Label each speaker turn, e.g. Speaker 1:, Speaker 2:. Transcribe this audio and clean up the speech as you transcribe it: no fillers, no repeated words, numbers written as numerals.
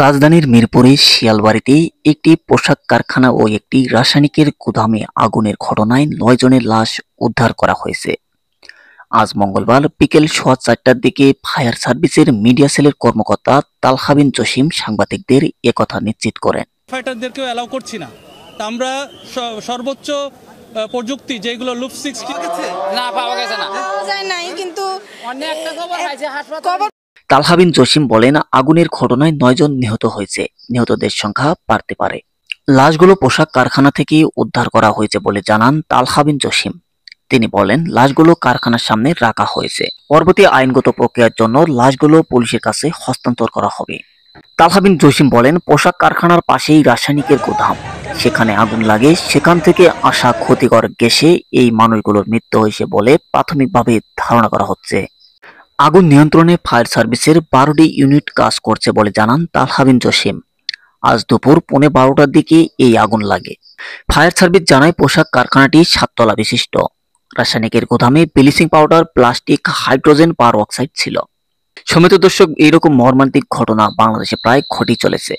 Speaker 1: রাজধানীর মিরপুরে শিয়ালবাড়ীতে একটি পোশাক কারখানা ও একটি রাসায়নিকের গুদামে আগুনের ঘটনায় ৯ জনের লাশ উদ্ধার করা হয়েছে। আজ মঙ্গলবার বিকেল ৪:১৫টার দিকে ফায়ার সার্ভিসের মিডিয়া সেলের কর্মকর্তা তালহা বিন জসিম সাংবাদিকদের একথা নিশ্চিত করেন।
Speaker 2: ফাইটারদেরকেও অ্যালাউ করছি না। তা আমরা সর্বোচ্চ প্রযুক্তি যেগুলো লুপ 60
Speaker 3: না পাওয়া গেছে না,
Speaker 4: যায় নাই, কিন্তু
Speaker 3: অন্য একটা খবর আছে হাসপাতাল।
Speaker 1: তালহা বিন জসিম বলেন, আগুনের ঘটনায় ৯ জন নিহত হয়েছে। নিহতদের সংখ্যা বাড়তে পারে। লাশগুলো পোশাক কারখানা থেকে উদ্ধার করা হয়েছে বলে জানান তালহা বিন জসিম। তিনি বলেন, লাশগুলো কারখানার সামনে রাখা হয়েছে। পরবর্তী আইনগত প্রক্রিয়ার জন্য লাশগুলো পুলিশের কাছে হস্তান্তর করা হবে। তালহা বিন জসিম বলেন, পোশাক কারখানার পাশেই রাসায়নিকের গুদাম। সেখানে আগুন লাগে, সেখান থেকে আসা ক্ষতিকর গ্যাসে এই মানুষগুলোর মৃত্যু হয়েছে বলে প্রাথমিকভাবে ধারণা করা হচ্ছে। আগুন নিয়ন্ত্রণে ফায়ার সার্ভিসের ১২টি ইউনিট কাজ করছে বলে জানান তালহা বিন জসিম। আজ দুপুর ১:১৫টার দিকে এই আগুন লাগে। ফায়ার সার্ভিস জানায়, পোশাক কারখানাটি ৭ তলা বিশিষ্ট। রাসায়নিকের গুদামে ব্লিচিং পাউডার, প্লাস্টিক, হাইড্রোজেন পার অক্সাইড ছিল। সমিত দর্শক, এইরকম মর্মান্তিক ঘটনা বাংলাদেশে প্রায় ঘটেই চলেছে।